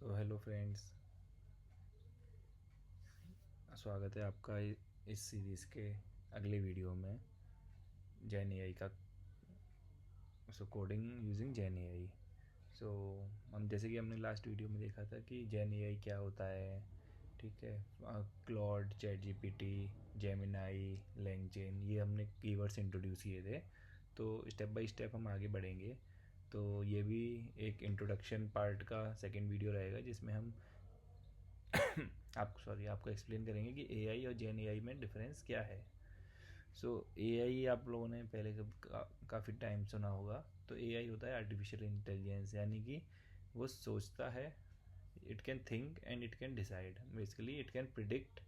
तो hello friends, स्वागत है आपका इस सीरीज़ के अगले वीडियो में जैन एआई का। सो कोडिंग यूजिंग जैन एआई। सो हम जैसे कि हमने लास्ट वीडियो में देखा था कि जैन एआई क्या होता है। ठीक है, Claude, chat GPT, Gemini, LangChain, ये हमने कीवर्ड्स इंट्रोड्यूस किए थे। तो स्टेप बाय स्टेप हम आगे बढ़ेंगे। तो ये भी एक इंट्रोडक्शन पार्ट का सेकंड वीडियो रहेगा जिसमें हम आपको एक्सप्लेन करेंगे कि एआई और जेन एआई में डिफरेंस क्या है। सो एआई आप लोगों ने पहले काफ़ी टाइम सुना होगा। तो एआई होता है आर्टिफिशियल इंटेलिजेंस, यानी कि वो सोचता है, it can think and it can decide. Basically it can predict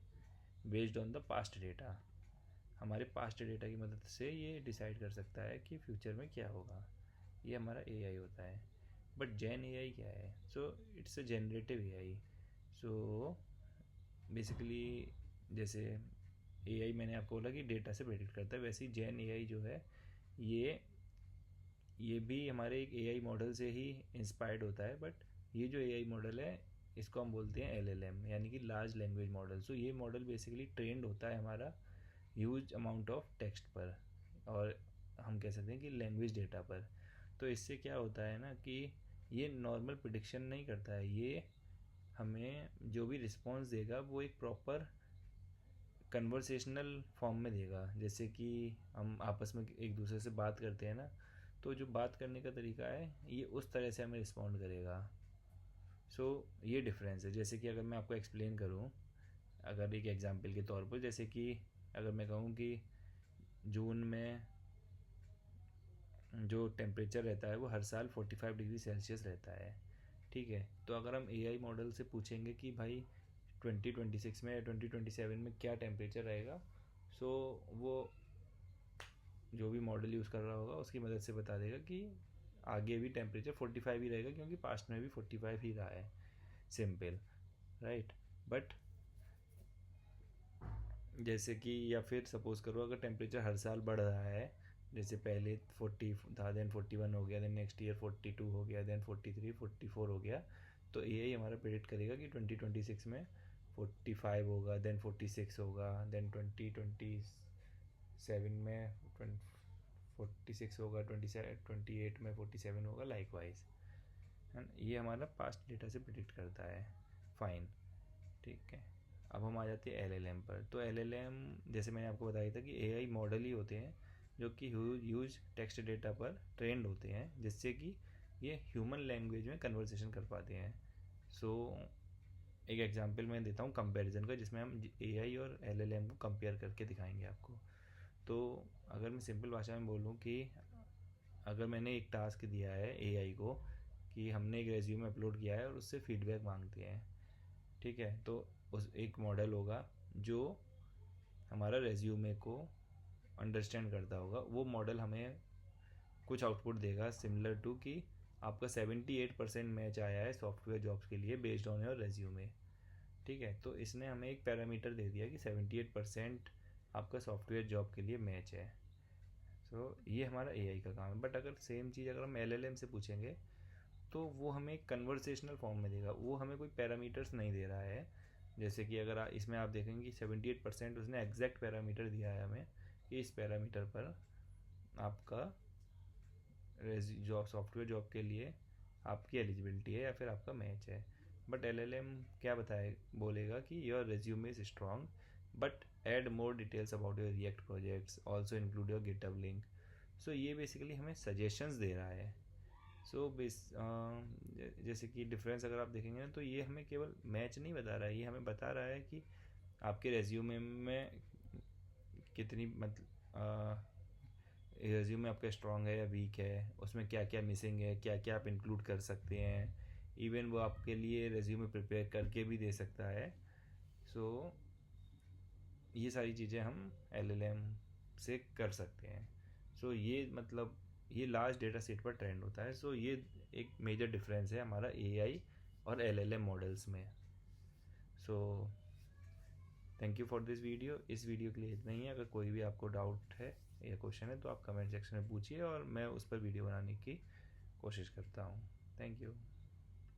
based on the past data. हमारे पास्ट डेटा की मदद से ये डिसाइड कर सकता है कि फ्यूचर में क्या होगा। ये हमारा एआई होता है। बट जेन एआई क्या है? So it's a generative AI. So basically जैसे एआई मैंने आपको बोला कि डेटा से प्रेडिक्ट करता है, वैसे ही जेन एआई जो है ये ये भी हमारे एक एआई मॉडल से ही इंस्पायर्ड होता है। बट ये जो एआई मॉडल है इसको हम बोलते हैं एलएलएम, यानी कि लार्ज लैंग्वेज मॉडल। सो ये मॉडल बेसिकली ट्रेंड होता है हमारा ह्यूज अमाउंट ऑफ टेक्स्ट पर, और हम कह सकते हैं कि लैंग्वेज डेटा पर। तो इससे क्या होता है ना कि ये नॉर्मल प्रिडिक्शन नहीं करता है, ये हमें जो भी रिस्पॉन्स देगा वो एक प्रॉपर कन्वर्सेशनल फॉर्म में देगा। जैसे कि हम आपस में एक दूसरे से बात करते हैं ना, तो जो बात करने का तरीका है ये उस तरह से हमें रिस्पॉन्ड करेगा। सो ये डिफरेंस है। जैसे कि अगर मैं आपको एक्सप्लेन करूँ, अगर एक एग्जांपल के तौर पर, जैसे कि अगर मैं कहूँ कि जून में जो टेम्परेचर रहता है वो हर साल 45 डिग्री सेल्सियस रहता है। ठीक है, तो अगर हम एआई मॉडल से पूछेंगे कि भाई 2026 में या 2027 में क्या टेम्परेचर रहेगा, सो वो जो भी मॉडल यूज़ कर रहा होगा उसकी मदद से बता देगा कि आगे भी टेम्परेचर 45 ही रहेगा, क्योंकि पास्ट में भी 45 ही रहा है। Simple, right. बट जैसे कि या फिर सपोज़ करो अगर टेम्परेचर हर साल बढ़ रहा है, जैसे पहले 40 था, देन 41 हो गया, देन नेक्स्ट ईयर 42 हो गया, देन 43 44 हो गया, तो एआई हमारा प्रेडिक्ट करेगा कि 2026 में 45 होगा, देन 46 होगा, देन 2027 में 46 होगा, 28 में 47 होगा, लाइक वाइज। ये हमारा पास्ट डेटा से प्रिडिक्ट करता है। फाइन, ठीक है। अब हम आ जाते हैं एलएलएम पर। तो एलएलएम जैसे मैंने आपको बताया था कि एआई मॉडल ही होते हैं जो कि ह्यूज टेक्स्ट डेटा पर ट्रेंड होते हैं, जिससे कि ये ह्यूमन लैंग्वेज में कन्वर्सेशन कर पाते हैं। सो एक एग्जांपल मैं देता हूँ कंपैरिजन का, जिसमें हम एआई और एलएलएम को कंपेयर करके दिखाएंगे आपको। तो अगर मैं सिंपल भाषा में बोलूँ कि अगर मैंने एक टास्क दिया है एआई को कि हमने एक रेज्यूमे अपलोड किया है और उससे फीडबैक मांगते हैं, ठीक है, तो उस एक मॉडल होगा जो हमारा रेज्यूमे को अंडरस्टैंड करता होगा। वो मॉडल हमें कुछ आउटपुट देगा सिमिलर टू कि आपका 78% मैच आया है सॉफ्टवेयर जॉब्स के लिए बेस्ड ऑन योर रेज्यूमे। ठीक है, तो इसने हमें एक पैरामीटर दे दिया कि 78% आपका सॉफ्टवेयर जॉब के लिए मैच है। सो ये हमारा एआई का काम है। बट अगर सेम चीज़ अगर हम एलएलएम से पूछेंगे तो वो हमें एक कन्वर्सेशनल फॉर्म में देगा, वो हमें कोई पैरामीटर्स नहीं दे रहा है। जैसे कि अगर इसमें आप देखेंगे कि 78% उसने एग्जैक्ट पैरामीटर दिया है हमें कि इस पैरामीटर पर आपका जॉब सॉफ्टवेयर जॉब के लिए आपकी एलिजिबिलिटी है या फिर आपका मैच है। बट एलएलएम क्या बताए, बोलेगा कि your resume is strong but add more details about your React projects, also include your GitHub link. So ये बेसिकली हमें सजेशंस दे रहा है। सो जैसे कि डिफरेंस अगर आप देखेंगे ना, तो ये हमें केवल मैच नहीं बता रहा है, ये हमें बता रहा है कि आपके रेज्यूमे में कितनी मतलब रेज्यूमे आपका स्ट्रांग है या वीक है, उसमें क्या क्या मिसिंग है, क्या क्या आप इंक्लूड कर सकते हैं। इवन वो आपके लिए रेज्यूमे प्रिपेयर करके भी दे सकता है। सो ये सारी चीज़ें हम एलएलएम से कर सकते हैं। सो ये मतलब ये लार्ज डेटा सेट पर ट्रेंड होता है। सो ये एक मेजर डिफरेंस है हमारा एआई और एलएलएम मॉडल्स में। So thank you for this video. इस वीडियो के लिए इतना ही है। अगर कोई भी आपको डाउट है या क्वेश्चन है तो आप कमेंट सेक्शन में पूछिए और मैं उस पर वीडियो बनाने की कोशिश करता हूँ। Thank you.